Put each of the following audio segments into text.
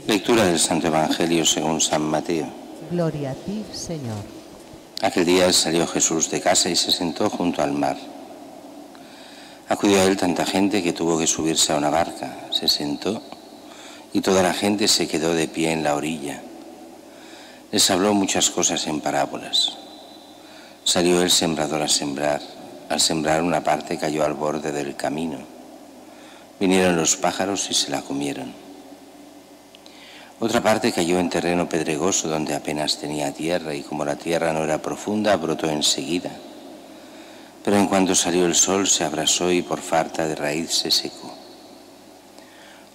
Lectura del Santo Evangelio según San Mateo. Gloria a ti, Señor. Aquel día salió Jesús de casa y se sentó junto al mar. Acudió a él tanta gente que tuvo que subirse a una barca. Se sentó y toda la gente se quedó de pie en la orilla. Les habló muchas cosas en parábolas. Salió el sembrador a sembrar. Al sembrar una parte cayó al borde del camino. Vinieron los pájaros y se la comieron. Otra parte cayó en terreno pedregoso donde apenas tenía tierra y como la tierra no era profunda, brotó enseguida. Pero en cuanto salió el sol se abrasó y por falta de raíz se secó.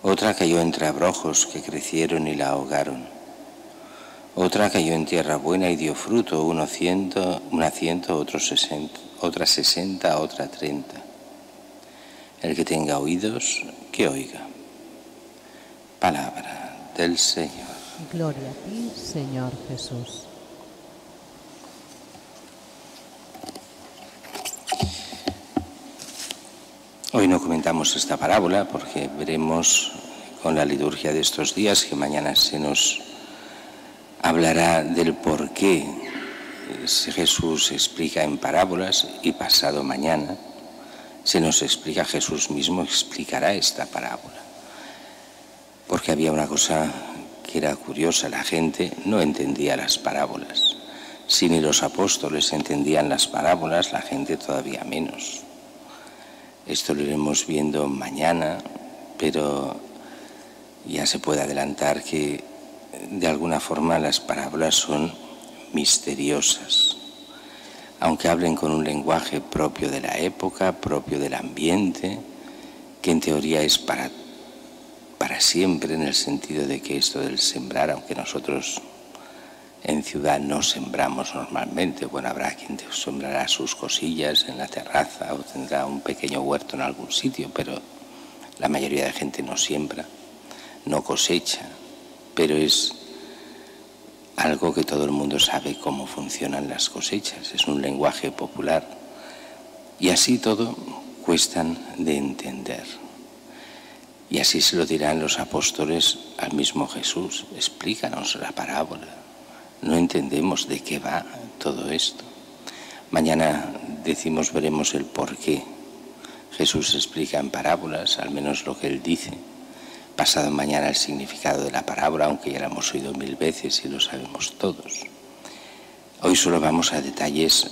Otra cayó entre abrojos que crecieron y la ahogaron. Otra cayó en tierra buena y dio fruto, una 100, otra 60, otra 30. El que tenga oídos, que oiga. Palabra del Señor. Gloria a ti, Señor Jesús. Hoy no comentamos esta parábola porque veremos con la liturgia de estos días que mañana se nos hablará del por qué Jesús explica en parábolas y pasado mañana se nos explica, Jesús mismo explicará esta parábola. Porque había una cosa que era curiosa, la gente no entendía las parábolas. Si ni los apóstoles entendían las parábolas, la gente todavía menos. Esto lo iremos viendo mañana, pero ya se puede adelantar que de alguna forma las parábolas son misteriosas. Aunque hablen con un lenguaje propio de la época, propio del ambiente, que en teoría es para siempre, en el sentido de que esto del sembrar, aunque nosotros en ciudad no sembramos normalmente, bueno, habrá quien sembrará sus cosillas en la terraza o tendrá un pequeño huerto en algún sitio, pero la mayoría de gente no siembra, no cosecha, pero es algo que todo el mundo sabe cómo funcionan las cosechas, es un lenguaje popular y así todo cuestan de entender. Y así se lo dirán los apóstoles al mismo Jesús, explícanos la parábola, no entendemos de qué va todo esto. Mañana veremos el por qué Jesús explica en parábolas, al menos lo que él dice. Pasado mañana el significado de la parábola, aunque ya la hemos oído 1000 veces y lo sabemos todos. Hoy solo vamos a detalles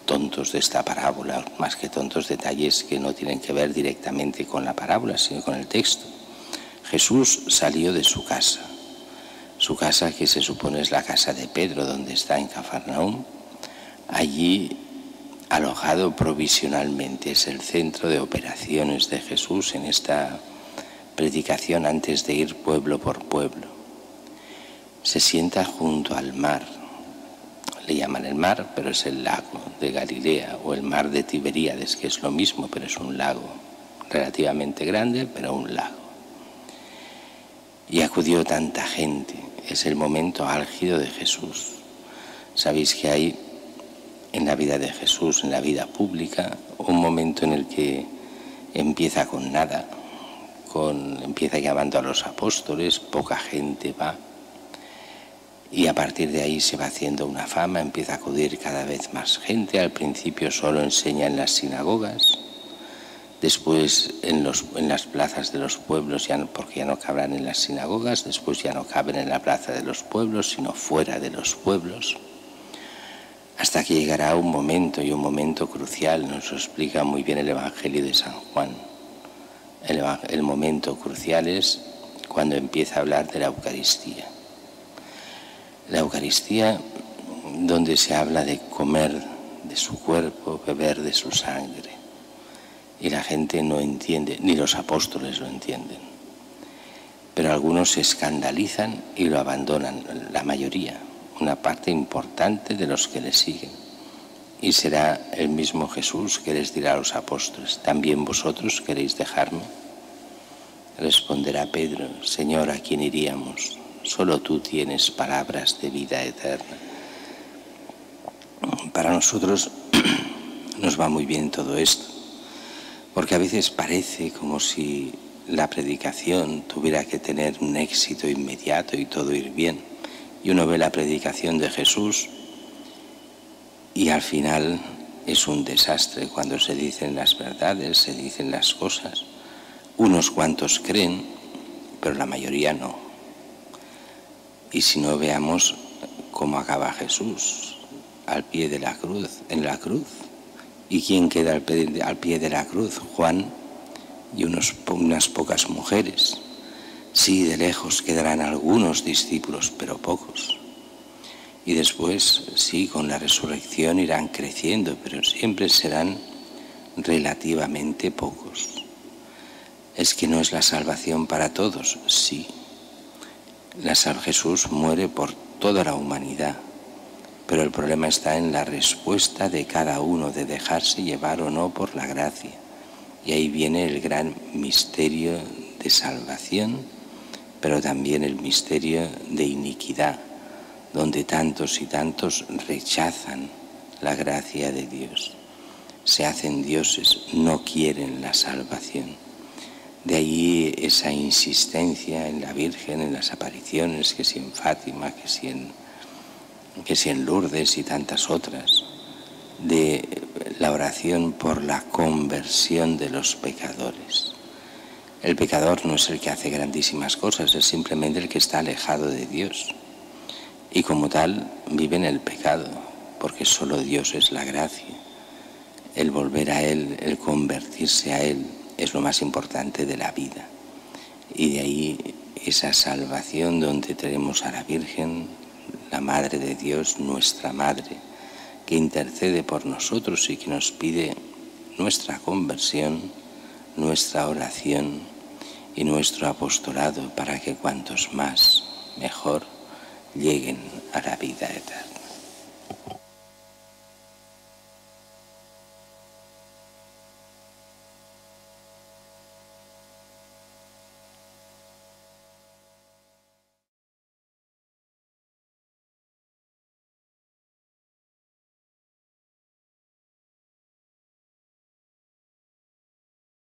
tontos de esta parábola, más que tontos, detalles que no tienen que ver directamente con la parábola, sino con el texto. Jesús salió de su casa que se supone es la casa de Pedro, donde está en Cafarnaúm, allí alojado provisionalmente, es el centro de operaciones de Jesús en esta predicación antes de ir pueblo por pueblo. Se sienta junto al mar, le llaman el mar, pero es el lago de Galilea o el mar de Tiberíades, que es lo mismo, pero es un lago relativamente grande, pero un lago. Y acudió tanta gente, es el momento álgido de Jesús. Sabéis que hay en la vida de Jesús, en la vida pública, un momento en el que empieza con nada, empieza llamando a los apóstoles, poca gente va, y a partir de ahí se va haciendo una fama, empieza a acudir cada vez más gente. Al principio solo enseña en las sinagogas, después en las plazas de los pueblos, porque ya no cabrán en las sinagogas, después ya no caben en la plaza de los pueblos, sino fuera de los pueblos, hasta que llegará un momento, y un momento crucial, nos lo explica muy bien el Evangelio de San Juan. El momento crucial es cuando empieza a hablar de la Eucaristía. La Eucaristía, donde se habla de comer de su cuerpo, beber de su sangre. Y la gente no entiende, ni los apóstoles lo entienden. Pero algunos se escandalizan y lo abandonan, la mayoría, una parte importante de los que le siguen. Y será el mismo Jesús que les dirá a los apóstoles: ¿también vosotros queréis dejarme? Responderá Pedro: Señor, ¿a quién iríamos? Solo tú tienes palabras de vida eterna. Para nosotros nos va muy bien todo esto, porque a veces parece como si la predicación tuviera que tener un éxito inmediato y todo ir bien. Y uno ve la predicación de Jesús y al final es un desastre cuando se dicen las verdades, se dicen las cosas. Unos cuantos creen, pero la mayoría no. Y si no, veamos cómo acaba Jesús, al pie de la cruz, en la cruz. ¿Y quién queda al pie de la cruz? Juan y unas pocas mujeres. Sí, de lejos quedarán algunos discípulos, pero pocos. Y después, sí, con la resurrección irán creciendo, pero siempre serán relativamente pocos. ¿Es que no es la salvación para todos? Sí. Jesús muere por toda la humanidad, pero el problema está en la respuesta de cada uno, de dejarse llevar o no por la gracia. Y ahí viene el gran misterio de salvación, pero también el misterio de iniquidad, donde tantos y tantos rechazan la gracia de Dios. Se hacen dioses, no quieren la salvación. De ahí esa insistencia en la Virgen, en las apariciones, que si en Fátima, que si en Lourdes y tantas otras, de la oración por la conversión de los pecadores. El pecador no es el que hace grandísimas cosas, es simplemente el que está alejado de Dios. Y como tal, vive en el pecado, porque solo Dios es la gracia. El volver a Él, el convertirse a Él, es lo más importante de la vida. Y de ahí esa salvación donde tenemos a la Virgen, la Madre de Dios, nuestra Madre, que intercede por nosotros y que nos pide nuestra conversión, nuestra oración y nuestro apostolado para que cuantos más, mejor, lleguen a la vida eterna.